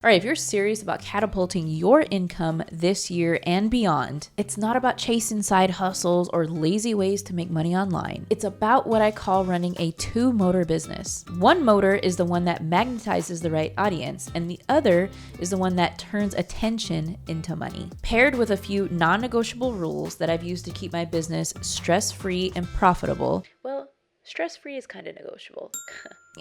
All right, if you're serious about catapulting your income this year and beyond, it's not about chasing side hustles or lazy ways to make money online. It's about what I call running a two-motor business. One motor is the one that magnetizes the right audience, and the other is the one that turns attention into money. Paired with a few non-negotiable rules that I've used to keep my business stress-free and profitable. Well, stress-free is kind of negotiable.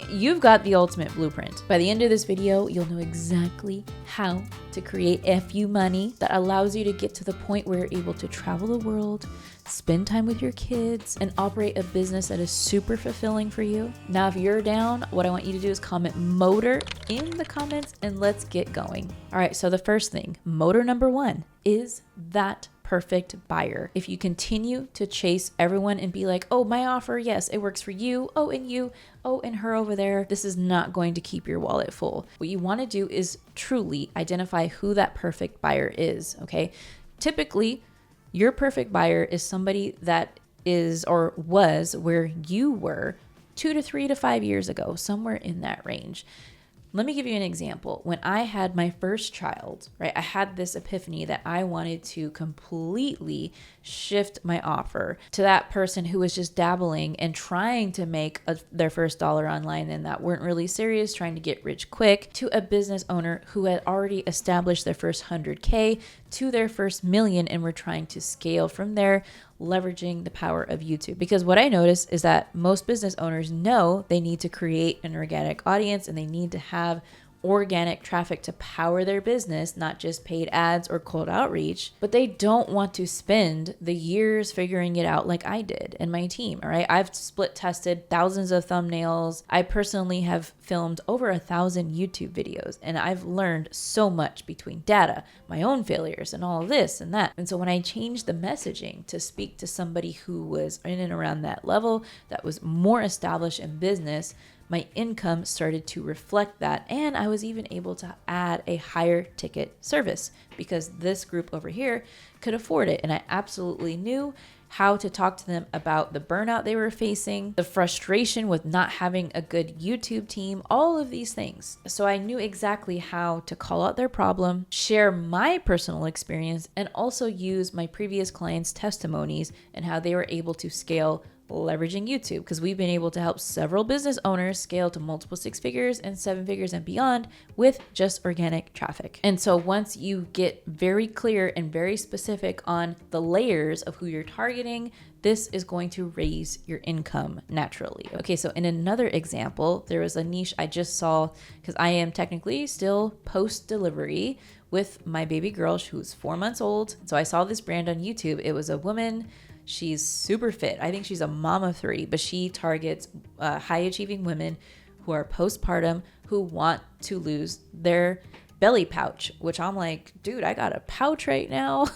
You've got the ultimate blueprint. By the end of this video, you'll know exactly how to create FU money that allows you to get to the point where you're able to travel the world, spend time with your kids, and operate a business that is super fulfilling for you. Now, if you're down, what I want you to do is comment motor in the comments and let's get going. All right, so the first thing, motor number one is that perfect buyer. If you continue to chase everyone and be like, oh, my offer, yes, it works for you. Oh, and you. Oh, and her over there. This is not going to keep your wallet full. What you want to do is truly identify who that perfect buyer is, okay? Typically, your perfect buyer is somebody that is or was where you were 2 to 3 to 5 years ago, somewhere in that range. Let me give you an example. When I had my first child, right, I had this epiphany that I wanted to completely shift my offer to that person who was just dabbling and trying to make their first dollar online and that weren't really serious, trying to get rich quick, to a business owner who had already established their first 100K to their first million and were trying to scale from there, leveraging the power of YouTube. Because what I noticed is that most business owners know they need to create an organic audience and they need to have organic traffic to power their business, not just paid ads or cold outreach, but they don't want to spend the years figuring it out like I did and my team, all right? I've split tested thousands of thumbnails. I personally have filmed over 1,000 YouTube videos, and I've learned so much between data, my own failures, and all of this and that. And so when I changed the messaging to speak to somebody who was in and around that level, that was more established in business, my income started to reflect that, and I was even able to add a higher ticket service because this group over here could afford it. And I absolutely knew how to talk to them about the burnout they were facing, the frustration with not having a good YouTube team, all of these things. So I knew exactly how to call out their problem, share my personal experience, and also use my previous clients' testimonies and how they were able to scale leveraging YouTube, because we've been able to help several business owners scale to multiple 6 figures and 7 figures and beyond with just organic traffic. And so once you get very clear and very specific on the layers of who you're targeting, this is going to raise your income naturally. Okay, so in another example, there was a niche I just saw because I am technically still post-delivery with my baby girl who's 4 months old. So I saw this brand on YouTube. It was a woman. She's super fit. I think she's a mom of 3, but she targets high achieving women who are postpartum who want to lose their belly pouch, which I'm like, dude, I got a pouch right now.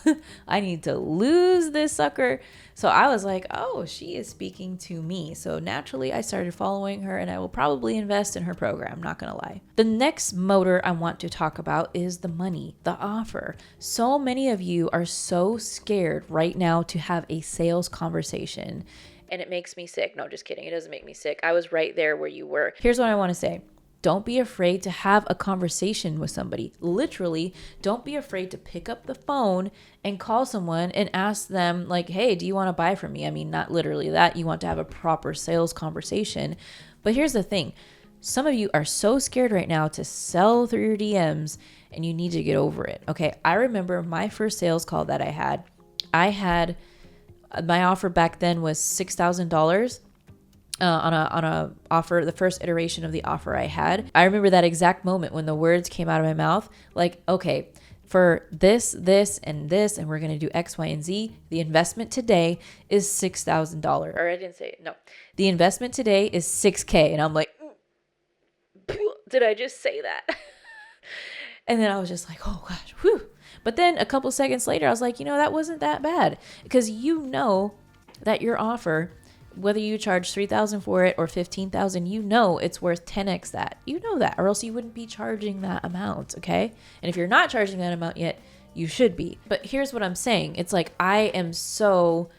I need to lose this sucker. So I was like, oh, she is speaking to me. So naturally I started following her, and I will probably invest in her program, not gonna lie. The next motor I want to talk about is the money, the offer. So many of you are so scared right now to have a sales conversation, and it makes me sick. No, just kidding. It doesn't make me sick. I was right there where you were. Here's what I want to say. Don't be afraid to have a conversation with somebody. Literally, don't be afraid to pick up the phone and call someone and ask them like, hey, do you want to buy from me? I mean, not literally that. You want to have a proper sales conversation. But here's the thing. Some of you are so scared right now to sell through your DMs, and you need to get over it. Okay, I remember my first sales call that I had my offer back then was $6,000. On a offer, the first iteration of the offer I had. I remember that exact moment when the words came out of my mouth, like, okay, for this, and this, and we're going to do X, Y, and Z. The investment today is $6,000. Or I didn't say it. No, the investment today is $6K. And I'm like, did I just say that? And then I was just like, oh gosh, whew. But then a couple seconds later, I was like, that wasn't that bad, because you know that your offer, whether you charge $3,000 for it or $15,000, it's worth 10x that. You know that, or else you wouldn't be charging that amount, okay? And if you're not charging that amount yet, you should be. But here's what I'm saying. It's like I am so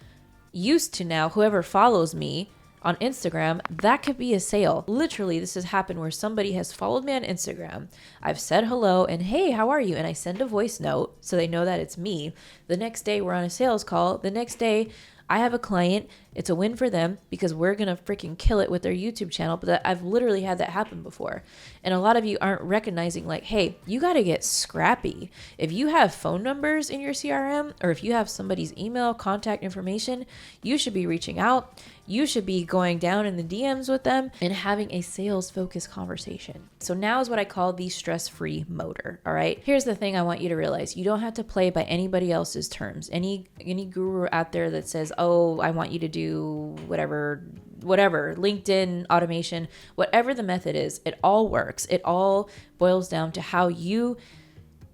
used to now, whoever follows me on Instagram, that could be a sale. Literally, this has happened where somebody has followed me on Instagram. I've said hello and hey, how are you? And I send a voice note so they know that it's me. The next day we're on a sales call. The next day I have a client. It's a win for them because we're going to freaking kill it with their YouTube channel. But I've literally had that happen before. And a lot of you aren't recognizing like, hey, you got to get scrappy. If you have phone numbers in your CRM or if you have somebody's email contact information, you should be reaching out. You should be going down in the DMs with them and having a sales focused conversation. So now is what I call the stress-free motor. All right. Here's the thing I want you to realize. You don't have to play by anybody else's terms. Any guru out there that says, oh, I want you to do whatever, LinkedIn automation, whatever the method is, it all works. It all boils down to how you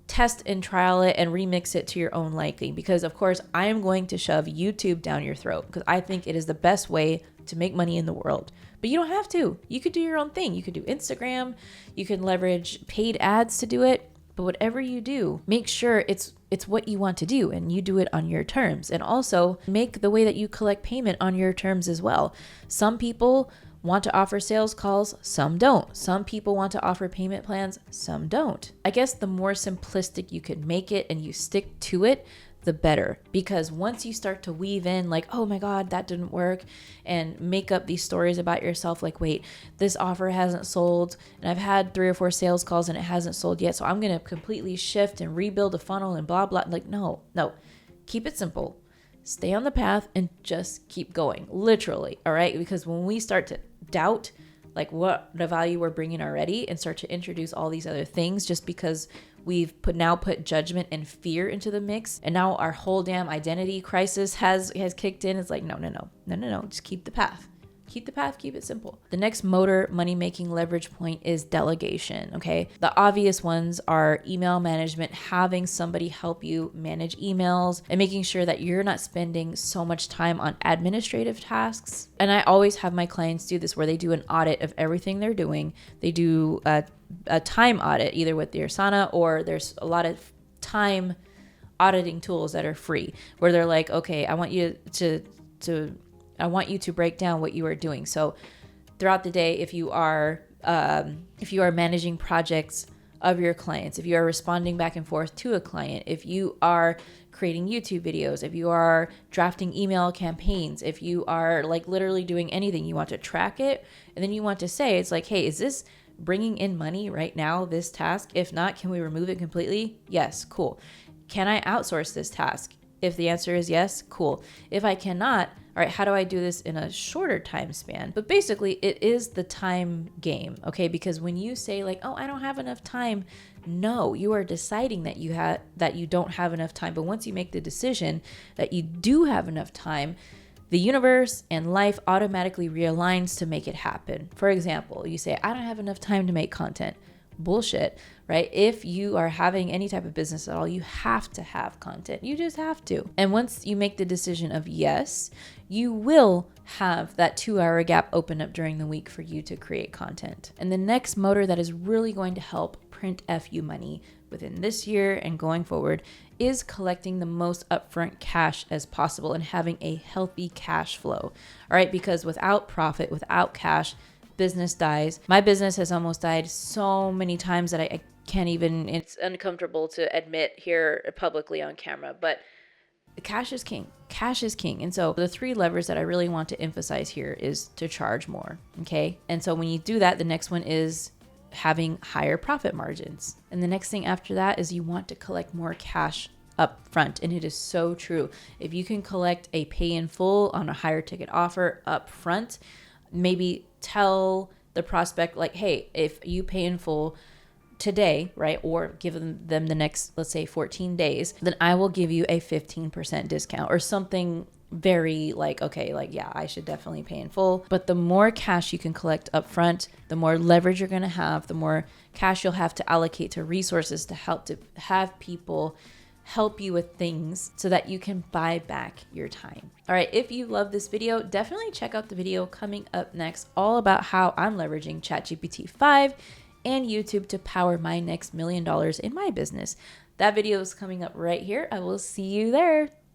test and trial it and remix it to your own liking. Because of course I am going to shove YouTube down your throat because I think it is the best way to make money in the world. But you don't have to. You could do your own thing. You could do Instagram. You can leverage paid ads to do it. But whatever you do, make sure it's what you want to do and you do it on your terms. And also make the way that you collect payment on your terms as well. Some people want to offer sales calls, some don't. Some people want to offer payment plans, some don't. I guess the more simplistic you can make it and you stick to it, the better. Because once you start to weave in like, oh my God, that didn't work, and make up these stories about yourself like, wait, this offer hasn't sold and I've had 3 or 4 sales calls and it hasn't sold yet, so I'm going to completely shift and rebuild a funnel and blah, blah. Like, no, keep it simple. Stay on the path and just keep going, literally. All right. Because when we start to doubt like what the value we're bringing already and start to introduce all these other things just because we've put judgment and fear into the mix, and now our whole damn identity crisis has kicked in. It's like, no, just keep the path. Keep the path, keep it simple. The next motor money-making leverage point is delegation, okay? The obvious ones are email management, having somebody help you manage emails and making sure that you're not spending so much time on administrative tasks. And I always have my clients do this where they do an audit of everything they're doing. They do a time audit, either with the Asana or there's a lot of time auditing tools that are free where they're like, okay, I want you to break down what you are doing. So throughout the day, if you are managing projects of your clients, if you are responding back and forth to a client, if you are creating YouTube videos, if you are drafting email campaigns, if you are like literally doing anything, you want to track it. And then you want to say, it's like, hey, is this bringing in money right now, this task? If not, can we remove it completely? Yes, cool. Can I outsource this task? If the answer is yes, cool. If I cannot, all right, how do I do this in a shorter time span? But basically, it is the time game, okay? Because when you say like, oh, I don't have enough time, no, you are deciding that you don't have enough time. But once you make the decision that you do have enough time, the universe and life automatically realigns to make it happen. For example, you say, I don't have enough time to make content. Bullshit, right? If you are having any type of business at all, you have to have content. You just have to. And once you make the decision of yes, you will have that 2-hour gap open up during the week for you to create content. And the next motor that is really going to help print FU money within this year and going forward is collecting the most upfront cash as possible and having a healthy cash flow. All right, because without profit, without cash, business dies. My business has almost died so many times that I can't even, it's uncomfortable to admit here publicly on camera, but cash is king. Cash is king. And so the 3 levers that I really want to emphasize here is to charge more. Okay. And so when you do that, the next one is having higher profit margins. And the next thing after that is you want to collect more cash up front. And it is so true. If you can collect a pay in full on a higher ticket offer up front, maybe tell the prospect like, hey, if you pay in full today, right, or give them the next, let's say 14 days, then I will give you a 15% discount or something very like, okay, like, yeah, I should definitely pay in full. But the more cash you can collect up front, the more leverage you're going to have, the more cash you'll have to allocate to resources to help to have people help you with things so that you can buy back your time. All right, if you love this video, definitely check out the video coming up next, all about how I'm leveraging ChatGPT 5 and YouTube to power my next $1 million in my business. That video is coming up right here. I will see you there.